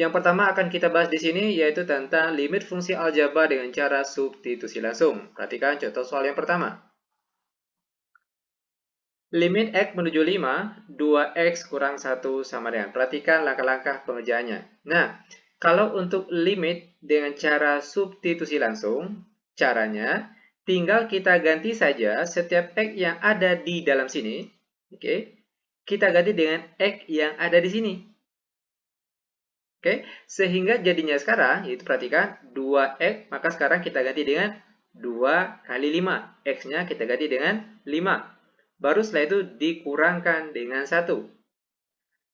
Yang pertama akan kita bahas di sini yaitu tentang limit fungsi aljabar dengan cara substitusi langsung. Perhatikan contoh soal yang pertama. Limit X menuju 5, 2X kurang 1 sama dengan. Perhatikan langkah-langkah pengerjaannya. Nah, kalau untuk limit dengan cara substitusi langsung, caranya tinggal kita ganti saja setiap X yang ada di dalam sini. Oke, kita ganti dengan X yang ada di sini. Oke, sehingga jadinya sekarang, yaitu perhatikan 2X, maka sekarang kita ganti dengan 2 kali 5. X-nya kita ganti dengan 5. Baru setelah itu dikurangkan dengan 1.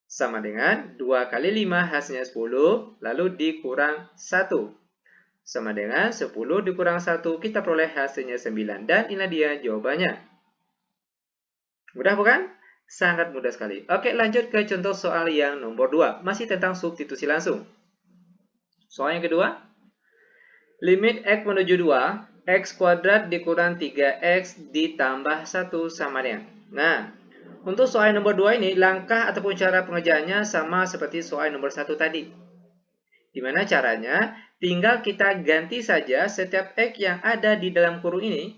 Sama dengan 2 kali 5 hasilnya 10, lalu dikurang 1. Sama dengan 10 dikurang 1, kita peroleh hasilnya 9. Dan inilah dia jawabannya. Mudah bukan? Sangat mudah sekali. Oke, lanjut ke contoh soal yang nomor 2. Masih tentang substitusi langsung. Soal yang kedua. Limit X menuju 2, X kuadrat dikurang 3X ditambah 1 sama dengan. Nah, untuk soal nomor 2 ini, langkah ataupun cara pengerjaannya sama seperti soal nomor 1 tadi. Gimana caranya? Tinggal kita ganti saja setiap X yang ada di dalam kurung ini,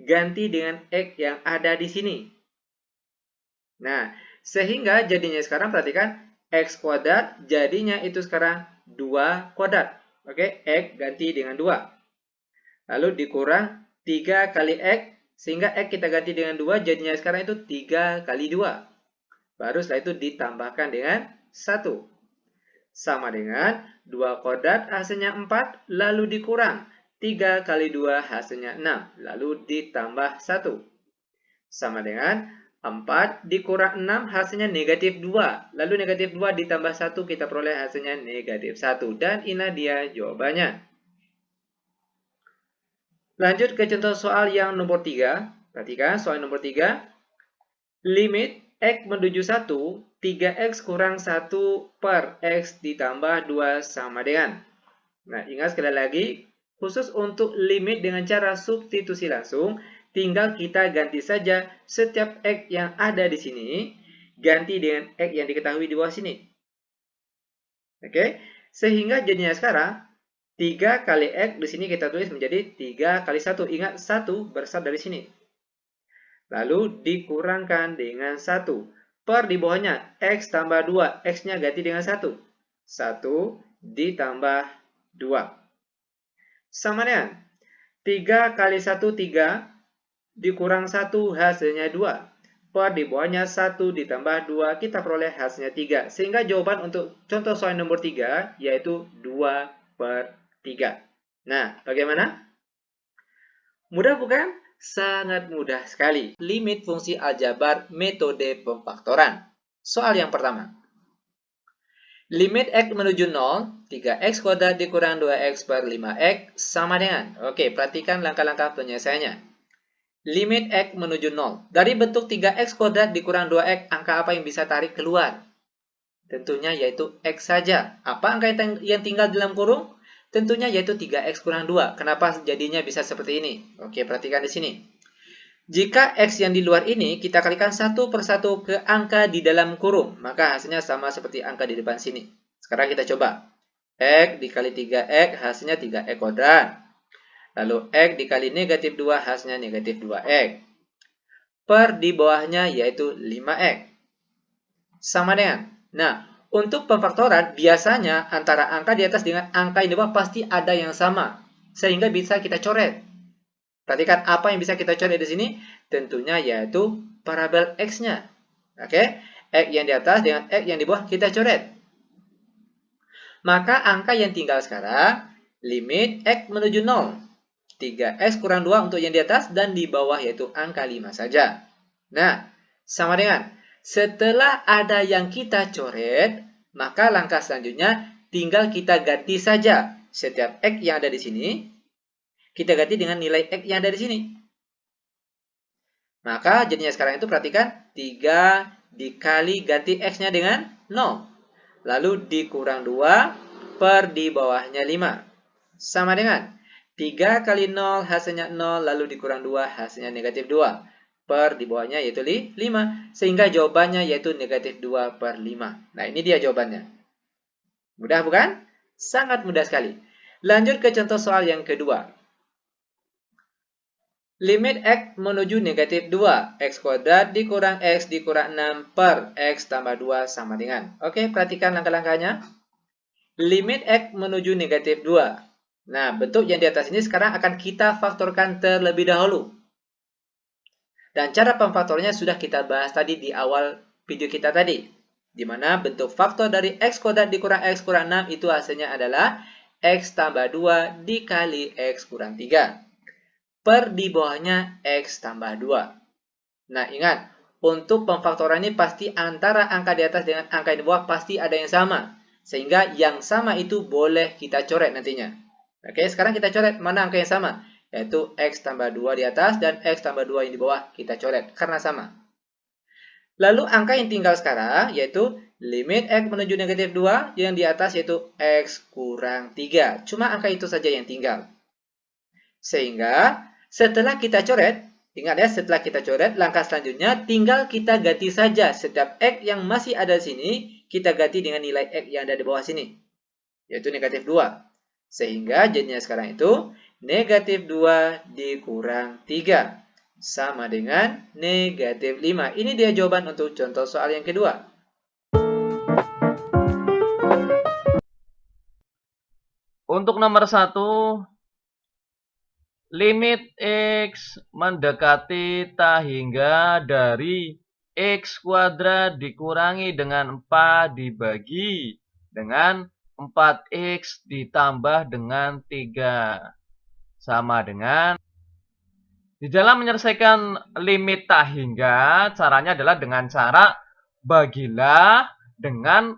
ganti dengan X yang ada di sini. Nah, sehingga jadinya sekarang perhatikan, X kuadrat jadinya itu sekarang 2 kuadrat. Oke, X ganti dengan 2. Lalu dikurang 3 kali X, sehingga X kita ganti dengan 2, jadinya sekarang itu 3 kali 2. Baru setelah itu ditambahkan dengan 1. Sama dengan 2 kuadrat hasilnya 4, lalu dikurang 3 kali 2 hasilnya 6, lalu ditambah 1. Sama dengan 4 dikurang 6 hasilnya negatif 2. Lalu negatif 2 ditambah 1 kita peroleh hasilnya negatif 1. Dan inilah dia jawabannya. Lanjut ke contoh soal yang nomor 3. Perhatikan soal nomor 3. Limit X menuju 1, 3X kurang 1 per X ditambah 2 sama dengan. Nah, ingat sekali lagi, khusus untuk limit dengan cara substitusi langsung, tinggal kita ganti saja setiap X yang ada di sini, ganti dengan X yang diketahui di bawah sini. Oke, sehingga jadinya sekarang, 3 kali X di sini kita tulis menjadi 3 kali 1. Ingat, 1 berasal dari sini. Lalu dikurangkan dengan 1. Per di bawahnya, X tambah 2. X-nya ganti dengan 1. 1 ditambah 2. Sama dengan 3 kali 1, 3. Dikurang 1, hasilnya 2. Per di bawahnya 1 ditambah 2, kita peroleh hasilnya 3. Sehingga jawaban untuk contoh soal nomor 3, yaitu 2 per 3. Nah, bagaimana? Mudah bukan? Sangat mudah sekali. Limit fungsi aljabar metode pemfaktoran. Soal yang pertama. Limit X menuju 0, 3X kuadrat dikurang 2X per 5X sama dengan. Oke, perhatikan langkah-langkah penyelesaiannya. Limit X menuju 0. Dari bentuk 3X kuadrat dikurang 2X, angka apa yang bisa tarik keluar? Tentunya yaitu X saja. Apa angka yang tinggal dalam kurung? Tentunya yaitu 3X kurang 2. Kenapa jadinya bisa seperti ini? Oke, perhatikan di sini. Jika X yang di luar ini kita kalikan satu per satu ke angka di dalam kurung, maka hasilnya sama seperti angka di depan sini. Sekarang kita coba. X dikali 3X hasilnya 3X kuadrat. Lalu X dikali negatif 2 hasilnya negatif 2X. Per di bawahnya yaitu 5X. Sama dengan. Nah, untuk pemfaktoran, biasanya antara angka di atas dengan angka yang di bawah pasti ada yang sama. Sehingga bisa kita coret. Perhatikan apa yang bisa kita coret di sini. Tentunya yaitu parabel X-nya. Oke, X yang di atas dengan X yang di bawah kita coret. Maka angka yang tinggal sekarang, limit X menuju 0. 3X kurang 2 untuk yang di atas dan di bawah yaitu angka 5 saja. Nah, sama dengan. Setelah ada yang kita coret, maka langkah selanjutnya tinggal kita ganti saja setiap X yang ada di sini. Kita ganti dengan nilai X yang ada di sini. Maka jadinya sekarang itu perhatikan 3 dikali ganti X-nya dengan 0. Lalu dikurang 2 per di bawahnya 5. Sama dengan 3 kali 0 hasilnya 0 lalu dikurang 2 hasilnya negatif 2. Per di bawahnya yaitu 5. Sehingga jawabannya yaitu negatif 2 per 5. Nah, ini dia jawabannya. Mudah bukan? Sangat mudah sekali. Lanjut ke contoh soal yang kedua. Limit X menuju negatif 2. X kuadrat dikurang X dikurang 6 per X tambah 2 sama dengan. Oke, perhatikan langkah-langkahnya. Limit X menuju negatif 2. Nah, bentuk yang di atas ini sekarang akan kita faktorkan terlebih dahulu. Dan cara pemfaktornya sudah kita bahas tadi di awal video kita tadi. Di mana bentuk faktor dari X kuadrat dikurang X kurang 6 itu hasilnya adalah X tambah 2 dikali X kurang 3. Per di bawahnya X tambah 2. Nah, ingat, untuk pemfaktoran ini pasti antara angka di atas dengan angka di bawah pasti ada yang sama. Sehingga yang sama itu boleh kita coret nantinya. Oke, sekarang kita coret mana angka yang sama. Yaitu X tambah 2 di atas dan X tambah 2 yang di bawah kita coret. Karena sama. Lalu angka yang tinggal sekarang yaitu limit X menuju negatif 2. Yang di atas yaitu X kurang 3. Cuma angka itu saja yang tinggal. Sehingga setelah kita coret, ingat ya, setelah kita coret, langkah selanjutnya tinggal kita ganti saja setiap X yang masih ada di sini, kita ganti dengan nilai X yang ada di bawah sini, yaitu negatif 2. Sehingga jadinya sekarang itu negatif 2 dikurang 3 sama dengan negatif 5. Ini dia jawaban untuk contoh soal yang kedua. Untuk nomor 1, limit X mendekati tak hingga dari X kuadrat dikurangi dengan 4 dibagi dengan 4X ditambah dengan 3. Sama dengan, di dalam menyelesaikan limit tak hingga, caranya adalah dengan cara bagilah dengan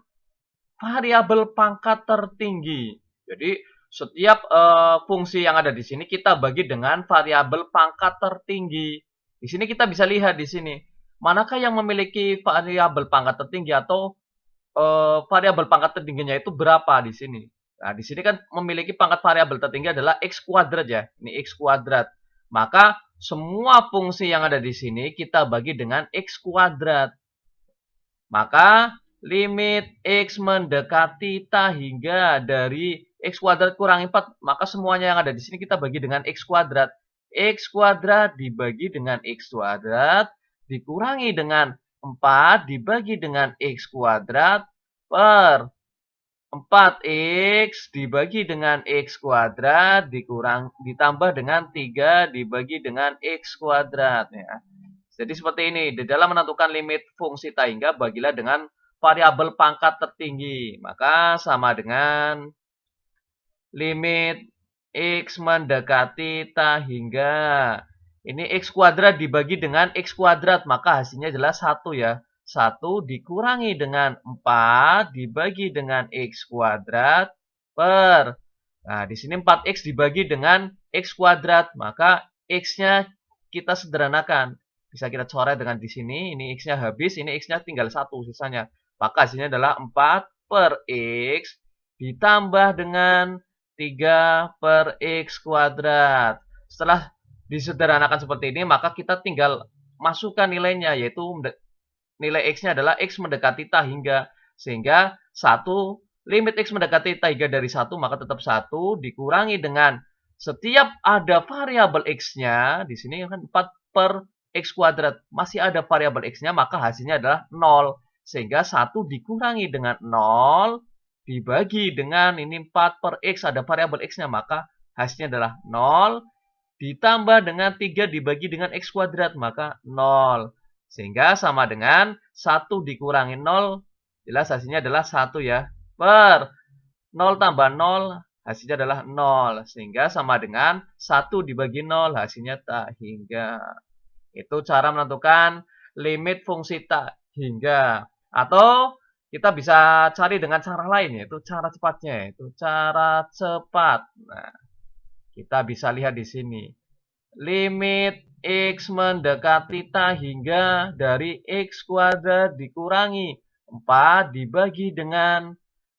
variabel pangkat tertinggi. Jadi setiap fungsi yang ada di sini kita bagi dengan variabel pangkat tertinggi. Di sini kita bisa lihat di sini manakah yang memiliki variabel pangkat tertinggi atau variabel pangkat tertingginya itu berapa di sini. Nah, di sini kan memiliki pangkat variabel tertinggi adalah X kuadrat ya. Ini X kuadrat. Maka semua fungsi yang ada di sini kita bagi dengan X kuadrat. Maka limit X mendekati tak hingga dari X kuadrat kurangi 4. Maka semuanya yang ada di sini kita bagi dengan X kuadrat. X kuadrat dibagi dengan X kuadrat dikurangi dengan 4 dibagi dengan X kuadrat per 4X dibagi dengan X kuadrat ditambah dengan 3 dibagi dengan X kuadrat ya. Jadi seperti ini, di dalam menentukan limit fungsi tak hingga bagilah dengan variabel pangkat tertinggi. Maka sama dengan limit X mendekati tak hingga. Ini X kuadrat dibagi dengan X kuadrat, maka hasilnya adalah 1 ya. 1 dikurangi dengan 4 dibagi dengan X kuadrat per. Nah, di sini 4X dibagi dengan X kuadrat, maka X-nya kita sederhanakan. Bisa kita coret dengan di sini, ini X-nya habis, ini X-nya tinggal 1 sisanya. Maka hasilnya adalah 4 per X ditambah dengan 3 per X kuadrat. Setelah disederhanakan seperti ini, maka kita tinggal masukkan nilainya, yaitu nilai X-nya adalah X mendekati tak hingga. Sehingga 1, limit X mendekati tak hingga dari 1, maka tetap 1 dikurangi dengan setiap ada variabel X-nya, di sini kan 4 per X kuadrat, masih ada variabel X-nya, maka hasilnya adalah 0. Sehingga 1 dikurangi dengan 0, dibagi dengan ini 4 per X, ada variabel X-nya, maka hasilnya adalah 0. Ditambah dengan 3 dibagi dengan X kuadrat, maka 0. Sehingga sama dengan 1 dikurangi 0, jelas hasilnya adalah 1 ya. Per 0 tambah 0, hasilnya adalah 0. Sehingga sama dengan 1 dibagi 0, hasilnya tak hingga. Itu cara menentukan limit fungsi tak hingga. Atau kita bisa cari dengan cara lain, yaitu cara cepatnya, yaitu cara cepat. Nah, kita bisa lihat di sini. Limit X mendekati tak hingga dari X kuadrat dikurangi 4 dibagi dengan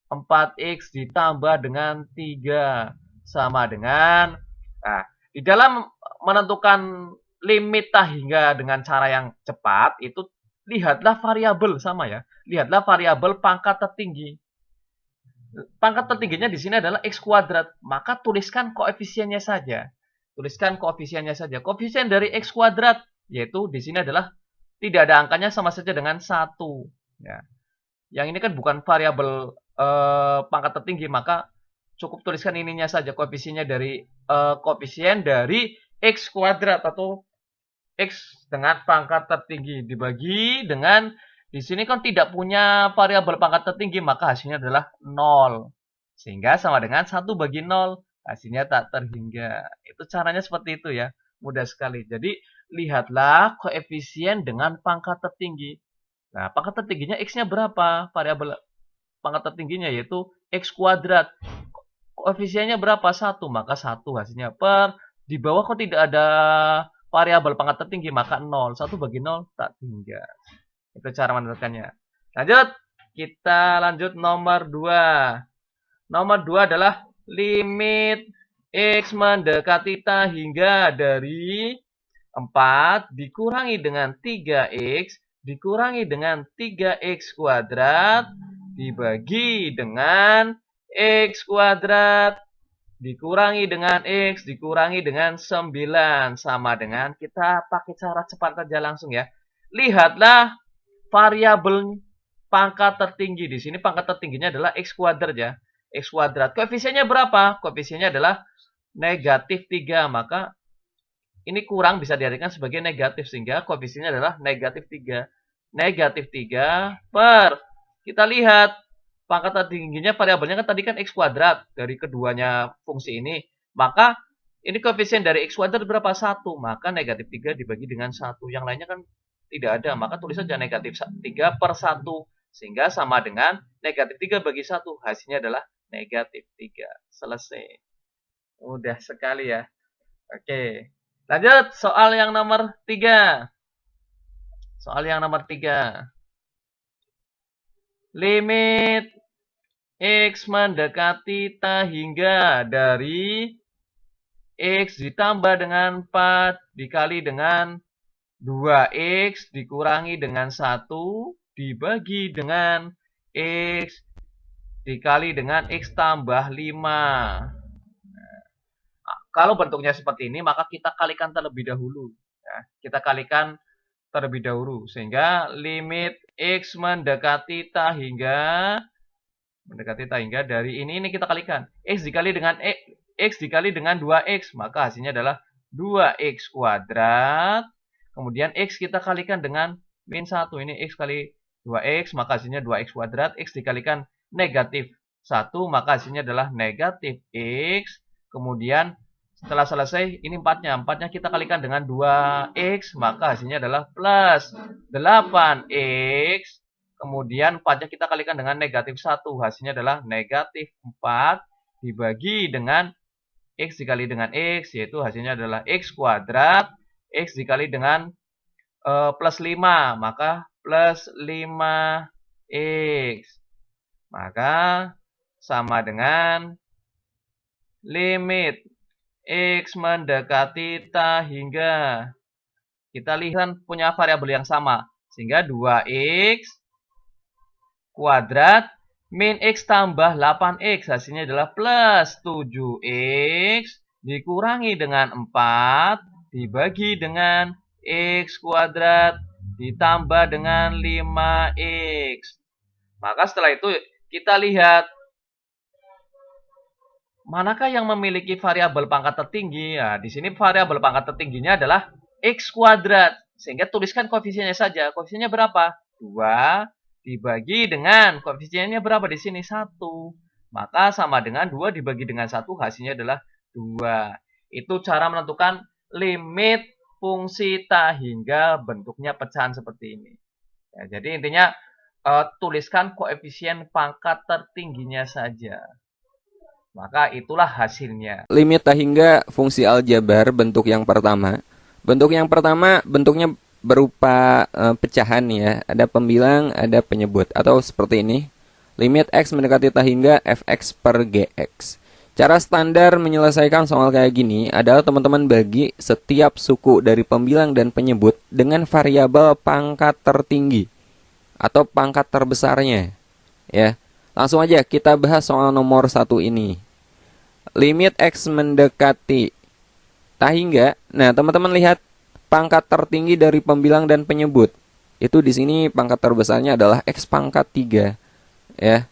4X ditambah dengan 3. Sama dengan, nah, di dalam menentukan limit tak hingga dengan cara yang cepat, itu lihatlah variabel sama ya. Lihatlah variabel pangkat tertinggi. Pangkat tertingginya di sini adalah X kuadrat, maka tuliskan koefisiennya saja. Tuliskan koefisiennya saja. Koefisien dari X kuadrat, yaitu di sini adalah tidak ada angkanya sama saja dengan 1. Ya. Yang ini kan bukan variabel pangkat tertinggi, maka cukup tuliskan ininya saja, koefisiennya dari koefisien dari X kuadrat atau X dengan pangkat tertinggi dibagi dengan di sini kan tidak punya variabel pangkat tertinggi, maka hasilnya adalah 0. Sehingga sama dengan 1 bagi 0, hasilnya tak terhingga. Itu caranya seperti itu ya, mudah sekali. Jadi, lihatlah koefisien dengan pangkat tertinggi. Nah, pangkat tertingginya X-nya berapa? Variabel pangkat tertingginya yaitu X kuadrat. Koefisiennya berapa? 1, maka 1 hasilnya per. Di bawah kok tidak ada variabel pangkat tertinggi, maka 0. 1 bagi 0 tak hingga. Itu cara menentukannya. Lanjut, kita lanjut nomor 2. Nomor 2 adalah limit X mendekati tak hingga dari 4 dikurangi dengan 3X dikurangi dengan 3X kuadrat dibagi dengan X kuadrat dikurangi dengan X dikurangi dengan 9 sama dengan kita pakai cara cepat saja langsung ya. Lihatlah variabel pangkat tertinggi. Di sini pangkat tertingginya adalah X kuadrat ya. X kuadrat. Koefisiennya berapa? Koefisiennya adalah negatif 3. Maka ini kurang bisa diartikan sebagai negatif. Sehingga koefisiennya adalah negatif 3. Negatif 3 per. Kita lihat. Pangkat tertingginya variabelnya kan tadi kan X kuadrat. Dari keduanya fungsi ini. Maka ini koefisien dari X kuadrat berapa? 1. Maka negatif 3 dibagi dengan 1. Yang lainnya kan tidak ada, maka tulis saja negatif 3 per 1. Sehingga sama dengan negatif 3 bagi 1. Hasilnya adalah negatif 3. Selesai. Mudah sekali ya. Oke. Lanjut, soal yang nomor 3. Soal yang nomor 3. Limit X mendekati tak hingga dari X ditambah dengan 4 dikali dengan 2X dikurangi dengan 1 dibagi dengan X dikali dengan X tambah 5. Nah, kalau bentuknya seperti ini, maka kita kalikan terlebih dahulu. Ya, kita kalikan terlebih dahulu. Sehingga limit X mendekati tak hingga dari ini kita kalikan. X dikali dengan X dikali dengan 2X. Maka hasilnya adalah 2X kuadrat. Kemudian X kita kalikan dengan min 1. Ini X kali 2X, maka hasilnya 2X kuadrat. X dikalikan negatif 1, maka hasilnya adalah negatif X. Kemudian setelah selesai, ini 4-nya. 4-nya kita kalikan dengan 2X, maka hasilnya adalah plus 8X. Kemudian 4-nya kita kalikan dengan negatif 1, hasilnya adalah negatif 4 dibagi dengan X dikali dengan X, yaitu hasilnya adalah X kuadrat. X dikali dengan plus 5, maka plus 5X. Maka sama dengan limit X mendekati tak hingga. Kita lihat punya variabel yang sama. Sehingga 2X kuadrat min X tambah 8X. Hasilnya adalah plus 7X dikurangi dengan 4 dibagi dengan X kuadrat ditambah dengan 5X. Maka setelah itu kita lihat manakah yang memiliki variabel pangkat tertinggi. Nah, di sini variabel pangkat tertingginya adalah X kuadrat. Sehingga tuliskan koefisiennya saja. Koefisiennya berapa? 2 dibagi dengan koefisiennya berapa di sini? 1. Maka sama dengan 2 dibagi dengan 1 hasilnya adalah 2. Itu cara menentukan limit fungsi tak hingga bentuknya pecahan seperti ini. Ya, jadi intinya tuliskan koefisien pangkat tertingginya saja. Maka itulah hasilnya. Limit tak hingga fungsi aljabar bentuk yang pertama. Bentuk yang pertama bentuknya berupa pecahan ya. Ada pembilang, ada penyebut. Atau seperti ini. Limit X mendekati tak hingga fx per gx. Cara standar menyelesaikan soal kayak gini adalah teman-teman bagi setiap suku dari pembilang dan penyebut dengan variabel pangkat tertinggi atau pangkat terbesarnya. Ya. Langsung aja kita bahas soal nomor 1 ini. Limit X mendekati tahingga. Nah, teman-teman lihat pangkat tertinggi dari pembilang dan penyebut. Itu di sini pangkat terbesarnya adalah X pangkat 3. Ya.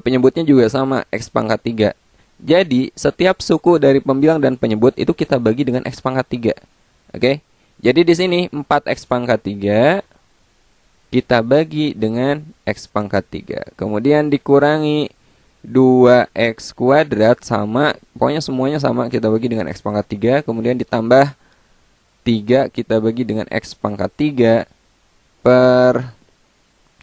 Penyebutnya juga sama, X pangkat 3. Jadi, setiap suku dari pembilang dan penyebut itu kita bagi dengan X pangkat 3. Oke. Jadi di sini 4X pangkat 3 kita bagi dengan X pangkat 3. Kemudian dikurangi 2X kuadrat sama, pokoknya semuanya sama, kita bagi dengan X pangkat 3. Kemudian ditambah 3 kita bagi dengan X pangkat 3 per,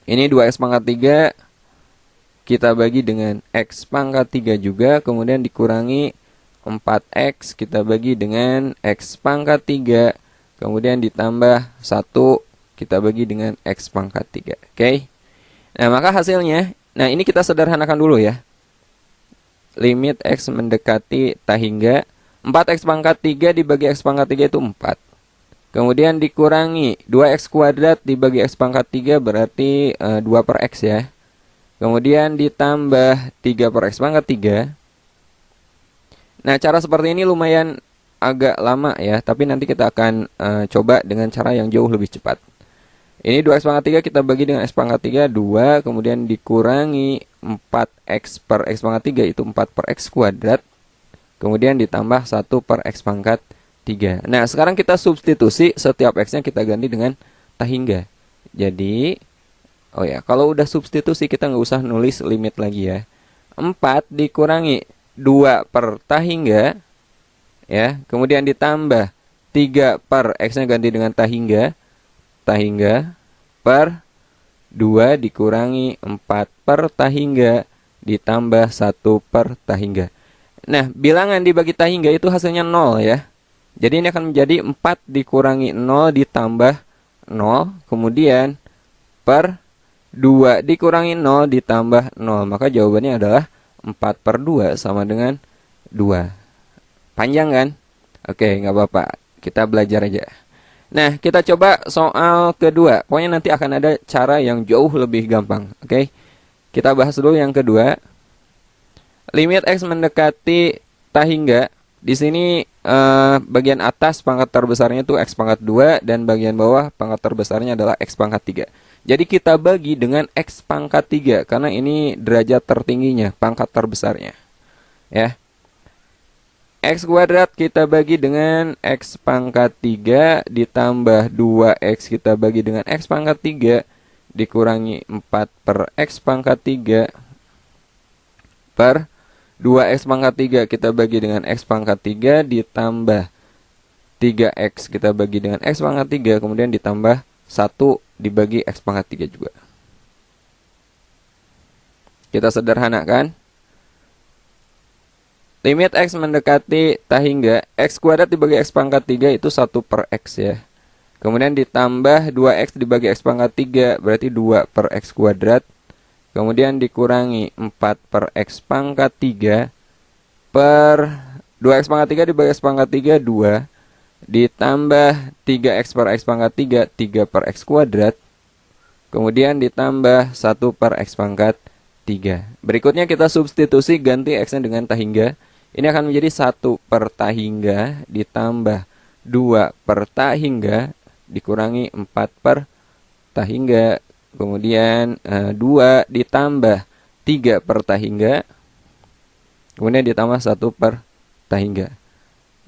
ini 2X pangkat 3 kita bagi dengan X pangkat 3 juga. Kemudian dikurangi 4X kita bagi dengan X pangkat 3. Kemudian ditambah 1 kita bagi dengan X pangkat 3. Oke. Nah, maka hasilnya, nah ini kita sederhanakan dulu ya. Limit X mendekati tahingga, 4X pangkat 3 dibagi X pangkat 3 itu 4. Kemudian dikurangi 2X kuadrat dibagi X pangkat 3 berarti 2 per X ya. Kemudian ditambah 3 per X pangkat 3. Nah, cara seperti ini lumayan agak lama ya, tapi nanti kita akan coba dengan cara yang jauh lebih cepat. Ini 2X pangkat 3 kita bagi dengan X pangkat 3, 2. Kemudian dikurangi 4X per X pangkat 3, itu 4 per X kuadrat. Kemudian ditambah 1 per X pangkat 3. Nah, sekarang kita substitusi, setiap X-nya kita ganti dengan tahingga. Jadi, oh ya, kalau udah substitusi kita nggak usah nulis limit lagi ya. 4 dikurangi 2 per tahingga, ya, kemudian ditambah 3 per X-nya ganti dengan tahingga per 2 dikurangi 4 per tahingga ditambah 1 per tahingga. Nah, bilangan dibagi tahingga itu hasilnya 0 ya. Jadi ini akan menjadi 4 dikurangi 0 ditambah 0, kemudian per 2 dikurangi 0 ditambah 0. Maka jawabannya adalah 4 per 2 sama dengan 2. Panjang kan? Oke, nggak apa-apa. Kita belajar aja. Nah, kita coba soal kedua. Pokoknya nanti akan ada cara yang jauh lebih gampang. Oke, kita bahas dulu yang kedua. Limit X mendekati tahingga. Di sini bagian atas pangkat terbesarnya itu X pangkat 2 dan bagian bawah pangkat terbesarnya adalah X pangkat 3. Jadi kita bagi dengan X pangkat 3 karena ini derajat tertingginya, pangkat terbesarnya. Ya. X kuadrat kita bagi dengan X pangkat 3 ditambah 2X kita bagi dengan X pangkat 3 dikurangi 4 per X pangkat 3 per 2X pangkat 3 kita bagi dengan X pangkat 3 ditambah 3X kita bagi dengan X pangkat 3 kemudian ditambah 1 dibagi X pangkat 3 juga. Kita sederhanakan. Limit X mendekati tahingga, X kuadrat dibagi X pangkat 3 itu 1 per X ya. Kemudian ditambah 2X dibagi X pangkat 3 berarti 2 per X kuadrat. Kemudian dikurangi 4 per X pangkat 3 per 2X pangkat 3 dibagi X pangkat 3, 2. Ditambah 3X per X pangkat 3, 3 per X kuadrat. Kemudian ditambah 1 per X pangkat 3. Berikutnya kita substitusi, ganti X-nya dengan tahingga. Ini akan menjadi 1 per tahingga ditambah 2 per tahingga dikurangi 4 per tahingga. Kemudian 2 ditambah 3 per tahingga. Kemudian ditambah 1 per tahingga.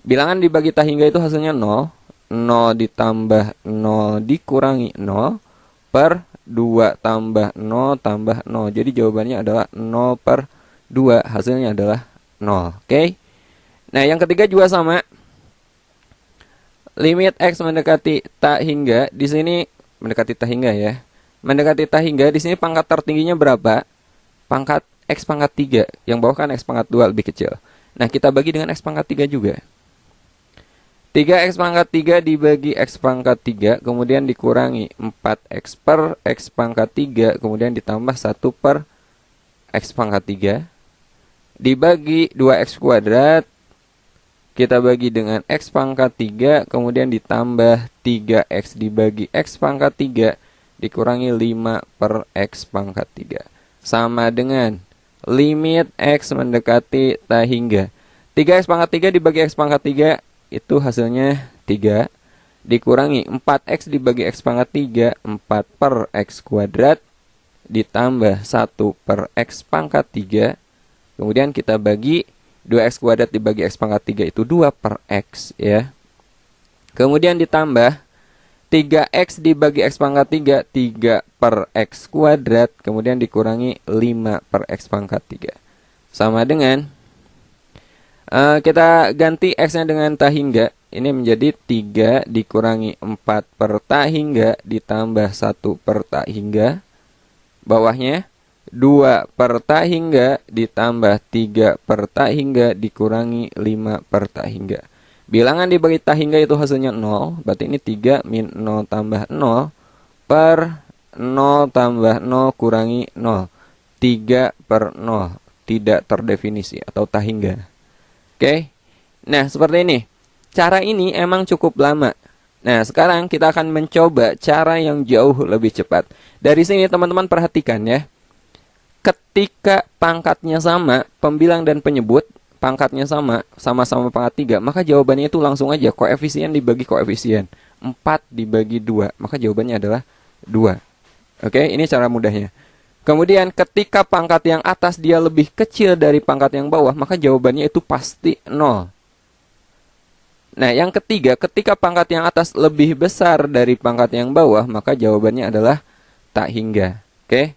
Bilangan dibagi tahingga itu hasilnya 0. 0 ditambah 0 dikurangi 0 per 2 tambah 0 tambah 0. Jadi jawabannya adalah 0 per 2. Hasilnya adalah 0. Oke. Nah, yang ketiga juga sama. Limit X mendekati tahingga. Di sini mendekati tahingga ya. Mendekati tahingga di sini pangkat tertingginya berapa? Pangkat X pangkat 3. Yang bawah kan X pangkat 2 lebih kecil. Nah, kita bagi dengan X pangkat 3 juga. 3X pangkat 3 dibagi X pangkat 3, kemudian dikurangi 4X per X pangkat 3, kemudian ditambah 1 per X pangkat 3. Dibagi 2X kuadrat, kita bagi dengan X pangkat 3, kemudian ditambah 3X dibagi X pangkat 3, dikurangi 5 per X pangkat 3. sama dengan limit X mendekati tak hingga. 3X pangkat 3 dibagi X pangkat 3 itu hasilnya 3. Dikurangi 4X dibagi X pangkat 3, 4 per X kuadrat. Ditambah 1 per X pangkat 3. Kemudian kita bagi 2X kuadrat dibagi X pangkat 3 itu 2 per X ya. Kemudian ditambah 3X dibagi X pangkat 3, 3 per X kuadrat. Kemudian dikurangi 5 per X pangkat 3. Sama dengan, kita ganti X-nya dengan tak hingga. Ini menjadi 3 dikurangi 4 per tak hingga ditambah 1 per tak hingga. Bawahnya 2 per tak hingga ditambah 3 per tak hingga dikurangi 5 per tak hingga. Bilangan dibagi tak hingga itu hasilnya 0. Berarti ini 3 min 0 tambah 0 per 0 tambah 0 kurangi 0. 3 per 0. Tidak terdefinisi atau tak hingga. Oke. Nah, seperti ini. Cara ini emang cukup lama. Nah, sekarang kita akan mencoba cara yang jauh lebih cepat. Dari sini teman-teman perhatikan ya. Ketika pangkatnya sama, pembilang dan penyebut pangkatnya sama-sama pangkat 3, maka jawabannya itu langsung aja koefisien dibagi koefisien. 4 dibagi 2, maka jawabannya adalah 2. Oke, ini cara mudahnya. Kemudian ketika pangkat yang atas dia lebih kecil dari pangkat yang bawah, maka jawabannya itu pasti 0. Nah, yang ketiga, ketika pangkat yang atas lebih besar dari pangkat yang bawah, maka jawabannya adalah tak hingga. Oke?